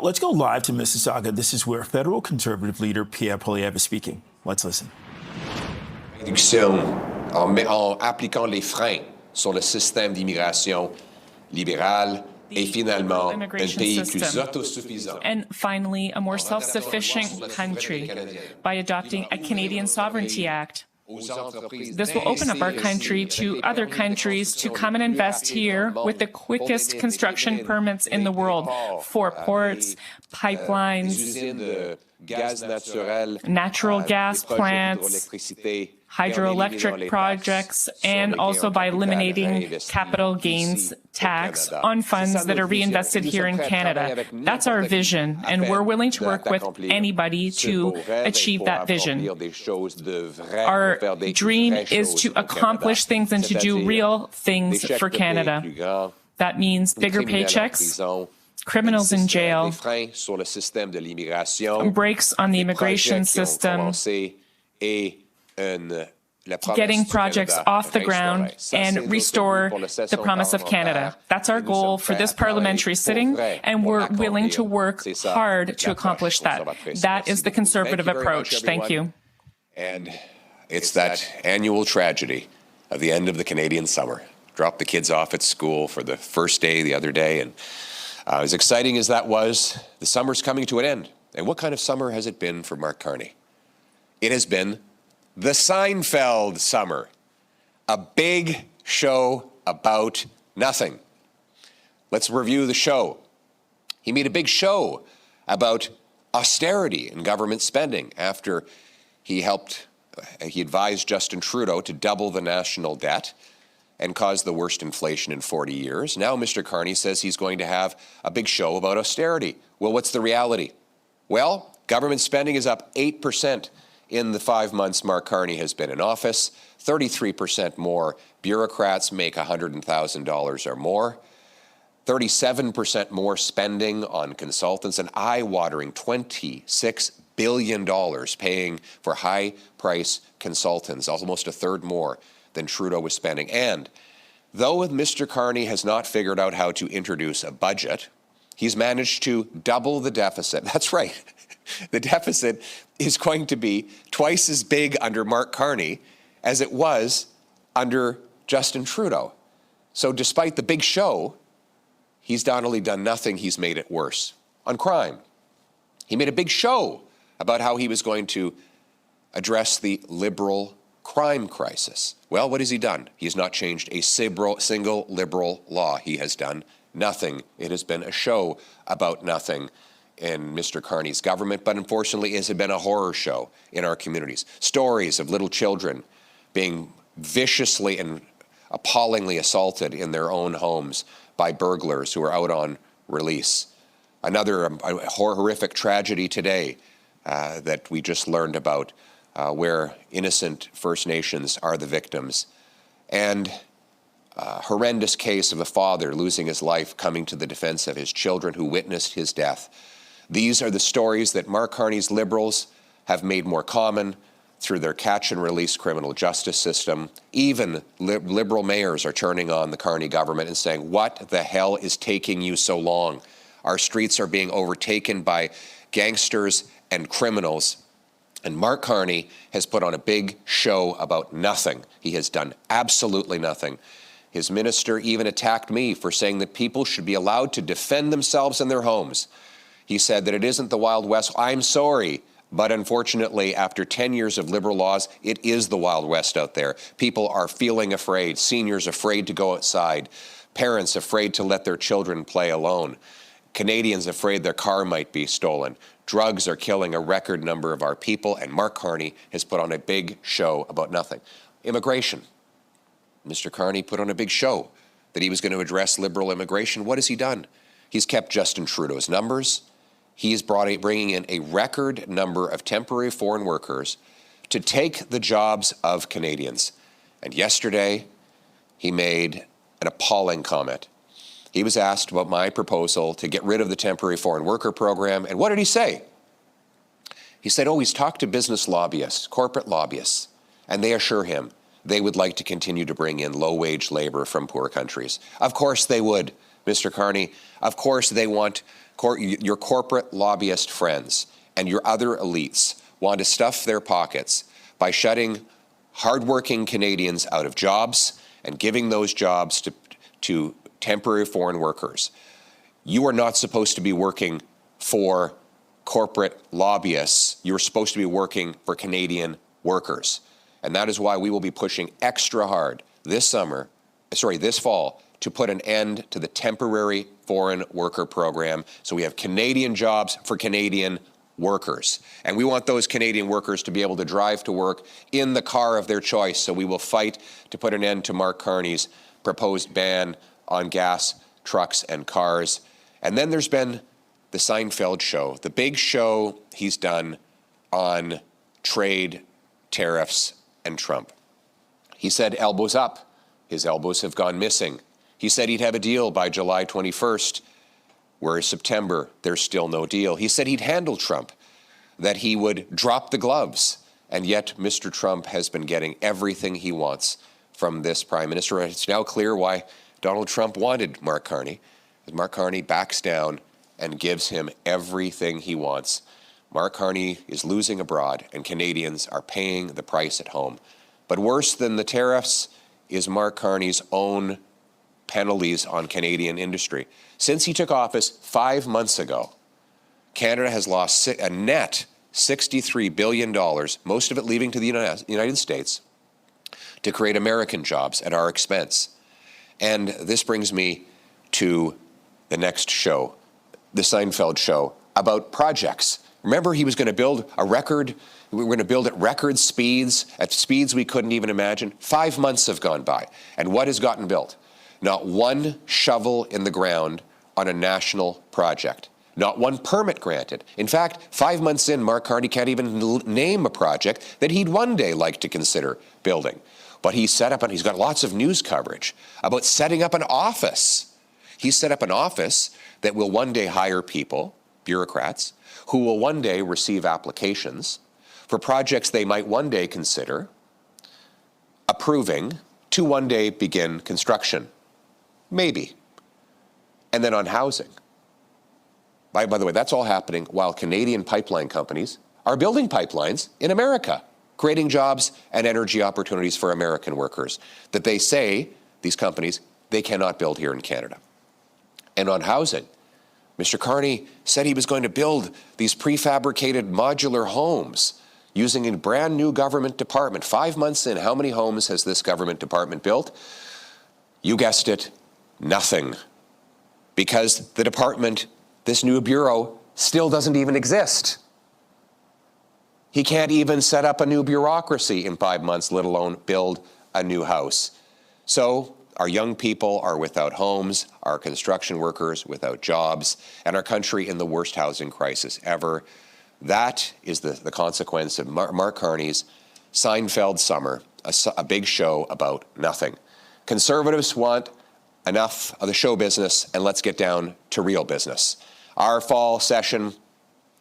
let's go live to Mississauga. This is where federal Conservative leader Pierre Poilievre is speaking. Let's listen. En appliquant les freins sur le système d'immigration libéral et finalement un pays plus autosuffisant. And finally, a more self-sufficient country by adopting a Canadian Sovereignty Act. This will open up our country to other countries to come and invest here with the quickest construction permits in the world for ports, pipelines, natural gas plants, hydroelectric projects, and also by eliminating capital gains tax on funds that are reinvested here in Canada. That's our vision, and we're willing to work with anybody to achieve that vision. Our dream is to accomplish things and to do real things for Canada. That means bigger paychecks, criminals in jail, brakes on the immigration system, getting projects off the ground, and restore the promise of Canada. That's our goal for this parliamentary sitting, and we're willing to work hard to accomplish that. That is the Conservative approach. Thank you. And it's that annual tragedy of the end of the Canadian summer. Dropped the kids off at school for the first day the other day, and as exciting as that was, the summer's coming to an end. And what kind of summer has it been for Mark Carney? It has been the Seinfeld summer, a big show about nothing. Let's review the show. He made a big show about austerity in government spending after he advised Justin Trudeau to double the national debt and cause the worst inflation in 40 years. Now Mr. Carney says he's going to have a big show about austerity. Well, what's the reality? Well, government spending is up 8% in the 5 months Mark Carney has been in office. 33% more bureaucrats make $100,000 or more. 37% more spending on consultants, an eye-watering $26 billion paying for high-price consultants, almost a third more than Trudeau was spending. And though Mr. Carney has not figured out how to introduce a budget, he's managed to double the deficit. That's right. The deficit is going to be twice as big under Mark Carney as it was under Justin Trudeau. So despite the big show, he's not only done nothing, he's made it worse. On crime, he made a big show about how he was going to address the Liberal crime crisis. Well, what has he done? He has not changed a single Liberal law. He has done nothing. It has been a show about nothing in Mr. Carney's government, but unfortunately it has been a horror show in our communities. Stories of little children being viciously and appallingly assaulted in their own homes by burglars who are out on release. Another horrific tragedy today that we just learned about, where innocent First Nations are the victims. And a horrendous case of a father losing his life coming to the defense of his children who witnessed his death. These are the stories that Mark Carney's Liberals have made more common through their catch-and-release criminal justice system. Even Liberal mayors are turning on the Carney government and saying, what the hell is taking you so long? Our streets are being overtaken by gangsters and criminals. And Mark Carney has put on a big show about nothing. He has done absolutely nothing. His minister even attacked me for saying that people should be allowed to defend themselves in their homes. He said that it isn't the Wild West. I'm sorry, but unfortunately, after 10 years of Liberal laws, it is the Wild West out there. People are feeling afraid, seniors afraid to go outside, parents afraid to let their children play alone, Canadians afraid their car might be stolen. Drugs are killing a record number of our people, and Mark Carney has put on a big show about nothing. Immigration. Mr. Carney put on a big show that he was going to address Liberal immigration. What has he done? He's kept Justin Trudeau's numbers. He's bringing in a record number of temporary foreign workers to take the jobs of Canadians. And yesterday, he made an appalling comment. He was asked about my proposal to get rid of the temporary foreign worker program. And what did he say? He said, he's talked to business lobbyists, corporate lobbyists, and they assure him they would like to continue to bring in low-wage labor from poor countries. Of course they would, Mr. Carney. Of course they want your corporate lobbyist friends and your other elites want to stuff their pockets by shutting hardworking Canadians out of jobs and giving those jobs to temporary foreign workers. You are not supposed to be working for corporate lobbyists. You're supposed to be working for Canadian workers. And that is why we will be pushing extra hard this fall, to put an end to the temporary foreign worker program, so we have Canadian jobs for Canadian workers. And we want those Canadian workers to be able to drive to work in the car of their choice. So we will fight to put an end to Mark Carney's proposed ban on gas, trucks, and cars. And then there's been the Seinfeld show, the big show he's done on trade, tariffs, and Trump. He said elbows up. His elbows have gone missing. He said he'd have a deal by July 21st, whereas September, there's still no deal. He said he'd handle Trump, that he would drop the gloves. And yet, Mr. Trump has been getting everything he wants from this prime minister. It's now clear why Donald Trump wanted Mark Carney. Mark Carney backs down and gives him everything he wants. Mark Carney is losing abroad, and Canadians are paying the price at home. But worse than the tariffs is Mark Carney's own penalties on Canadian industry. Since he took office 5 months ago, Canada has lost a net $63 billion, most of it leaving to the United States, to create American jobs at our expense. And this brings me to the next show, the Seinfeld show, about projects. Remember, he was going to build we were going to build at record speeds, at speeds we couldn't even imagine. 5 months have gone by. And what has gotten built? Not one shovel in the ground on a national project. Not one permit granted. In fact, 5 months in, Mark Carney can't even name a project that he'd one day like to consider building. But he's got lots of news coverage about setting up an office. He's set up an office that will one day hire people, bureaucrats, who will one day receive applications for projects they might one day consider approving to one day begin construction. Maybe. And then on housing. By the way, that's all happening while Canadian pipeline companies are building pipelines in America, creating jobs and energy opportunities for American workers that they say, these companies, they cannot build here in Canada. And on housing, Mr. Carney said he was going to build these prefabricated modular homes using a brand new government department. 5 months in, how many homes has this government department built? You guessed it, nothing. Because the department, this new bureau, still doesn't even exist. He can't even set up a new bureaucracy in 5 months, let alone build a new house. So our young people are without homes, our construction workers without jobs, and our country in the worst housing crisis ever. That is the consequence of Mark Carney's Seinfeld summer, a big show about nothing. Conservatives want enough of the show business, and let's get down to real business. Our fall session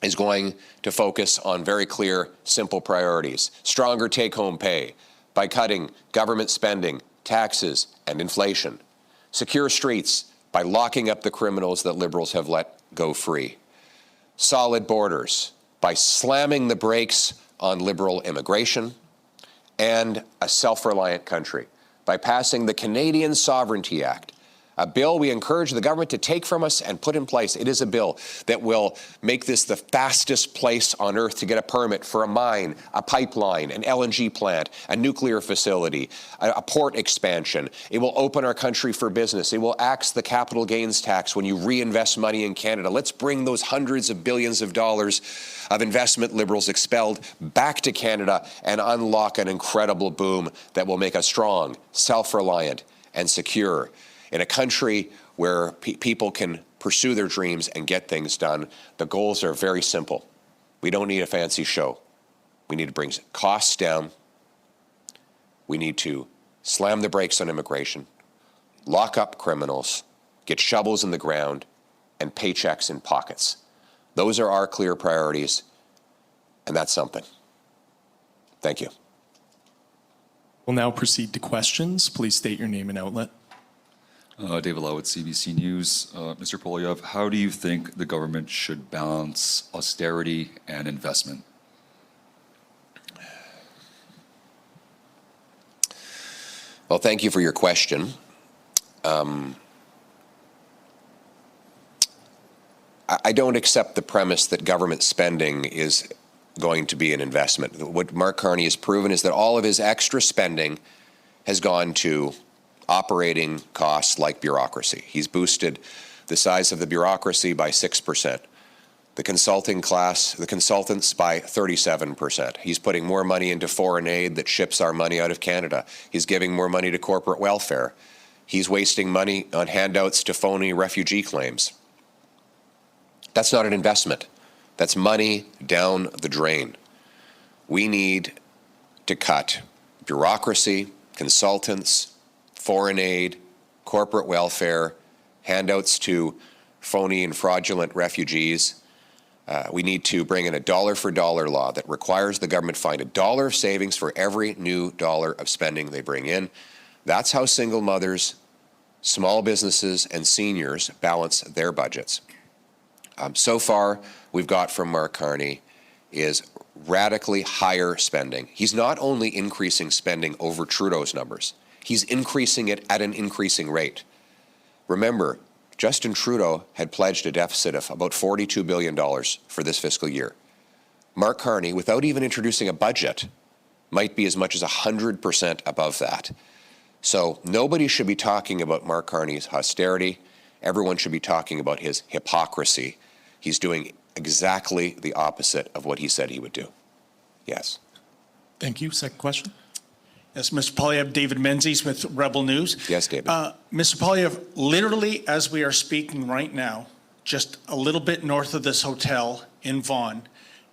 is going to focus on very clear, simple priorities. Stronger take-home pay by cutting government spending, taxes, and inflation. Secure streets by locking up the criminals that Liberals have let go free. Solid borders by slamming the brakes on Liberal immigration. And a self-reliant country by passing the Canadian Sovereignty Act, a bill we encourage the government to take from us and put in place. It is a bill that will make this the fastest place on earth to get a permit for a mine, a pipeline, an LNG plant, a nuclear facility, a port expansion. It will open our country for business. It will axe the capital gains tax when you reinvest money in Canada. Let's bring those hundreds of billions of dollars of investment Liberals expelled back to Canada and unlock an incredible boom that will make us strong, self-reliant, and secure in a country where people can pursue their dreams and get things done. The goals are very simple. We don't need a fancy show. We need to bring costs down. We need to slam the brakes on immigration, lock up criminals, get shovels in the ground, and paychecks in pockets. Those are our clear priorities, and that's something. Thank you. We'll now proceed to questions. Please state your name and outlet. David Lau with CBC News. Mr. Poilievre, how do you think the government should balance austerity and investment? Well, thank you for your question. I don't accept the premise that government spending is going to be an investment. What Mark Carney has proven is that all of his extra spending has gone to operating costs like bureaucracy. He's boosted the size of the bureaucracy by 6%. The consultants by 37%. He's putting more money into foreign aid that ships our money out of Canada. He's giving more money to corporate welfare. He's wasting money on handouts to phony refugee claims. That's not an investment. That's money down the drain. We need to cut bureaucracy, consultants, foreign aid, corporate welfare, handouts to phony and fraudulent refugees. We need to bring in a dollar-for-dollar law that requires the government find $1 of savings for every new dollar of spending they bring in. That's how single mothers, small businesses, and seniors balance their budgets. So far, we've got from Mark Carney is radically higher spending. He's not only increasing spending over Trudeau's numbers, he's increasing it at an increasing rate. Remember, Justin Trudeau had pledged a deficit of about $42 billion for this fiscal year. Mark Carney, without even introducing a budget, might be as much as 100% above that. So nobody should be talking about Mark Carney's austerity. Everyone should be talking about his hypocrisy. He's doing exactly the opposite of what he said he would do. Yes. Thank you. Second question. Yes, Mr. Poilievre, David Menzies with Rebel News. Yes, David. Mr. Poilievre, literally as we are speaking right now, just a little bit north of this hotel in Vaughan,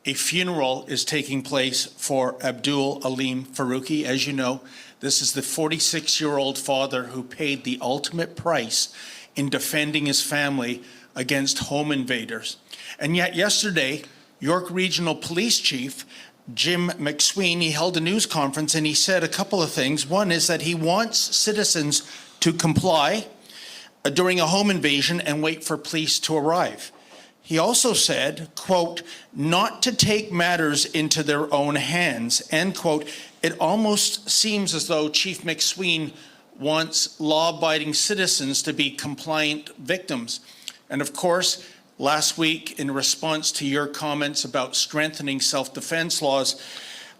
a funeral is taking place for Abdul Aleem Faruqi. As you know, this is the 46-year-old father who paid the ultimate price in defending his family against home invaders. And yet yesterday, York Regional Police Chief Jim McSween, he held a news conference and he said a couple of things. One is that he wants citizens to comply during a home invasion and wait for police to arrive. He also said, quote, not to take matters into their own hands, end quote. It almost seems as though Chief McSween wants law-abiding citizens to be compliant victims. And of course, last week, in response to your comments about strengthening self-defense laws,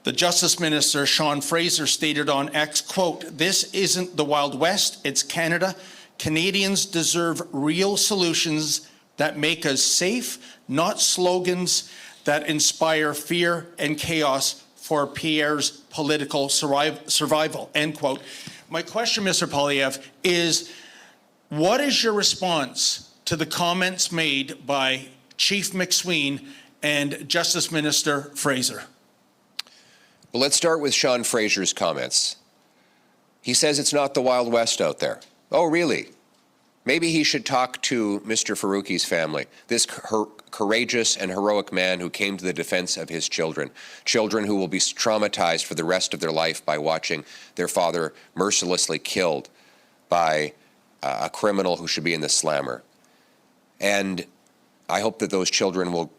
the Justice Minister, Sean Fraser, stated on X, quote, this isn't the Wild West, it's Canada. Canadians deserve real solutions that make us safe, not slogans that inspire fear and chaos for Pierre's political survival, end quote. My question, Mr. Poilievre, is what is your response to the comments made by Chief McSween and Justice Minister Fraser? Well, let's start with Sean Fraser's comments. He says it's not the Wild West out there. Oh, really? Maybe he should talk to Mr. Faruqi's family, this courageous and heroic man who came to the defense of his children, children who will be traumatized for the rest of their life by watching their father mercilessly killed by a criminal who should be in the slammer. And I hope that those children will,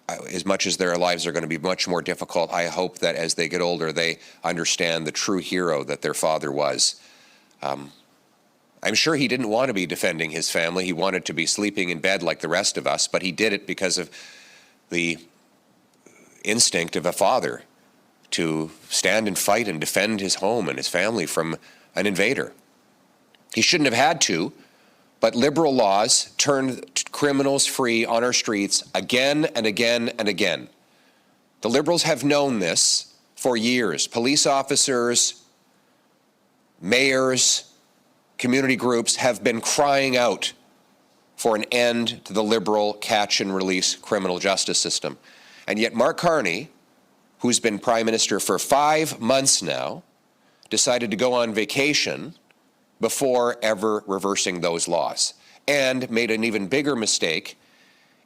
as much as their lives are going to be much more difficult, I hope that as they get older, they understand the true hero that their father was. I'm sure he didn't want to be defending his family. He wanted to be sleeping in bed like the rest of us, but he did it because of the instinct of a father to stand and fight and defend his home and his family from an invader. He shouldn't have had to, but liberal laws turn criminals free on our streets again and again and again. The Liberals have known this for years. Police officers, mayors, community groups have been crying out for an end to the Liberal catch and release criminal justice system. And yet Mark Carney, who's been Prime Minister for 5 months now, decided to go on vacation before ever reversing those laws, and made an even bigger mistake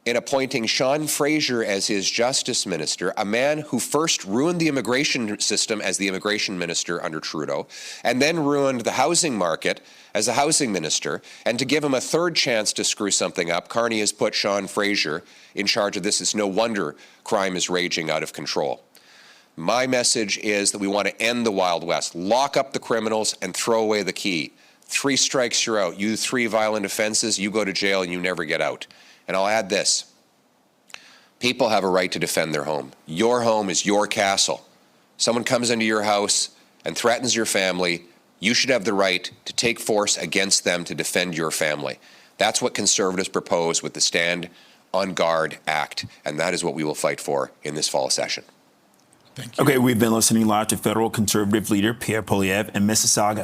in appointing Sean Fraser as his justice minister, a man who first ruined the immigration system as the immigration minister under Trudeau, and then ruined the housing market as a housing minister. And to give him a third chance to screw something up, Carney has put Sean Fraser in charge of this. It's no wonder crime is raging out of control. My message is that we want to end the Wild West, lock up the criminals and throw away the key. 3 strikes, you're out. You 3 violent offenses, you go to jail and you never get out. And I'll add this. People have a right to defend their home. Your home is your castle. Someone comes into your house and threatens your family, you should have the right to take force against them to defend your family. That's what Conservatives propose with the Stand on Guard Act, and that is what we will fight for in this fall session. Thank you. Okay, we've been listening live to federal Conservative leader Pierre Poilievre in Mississauga.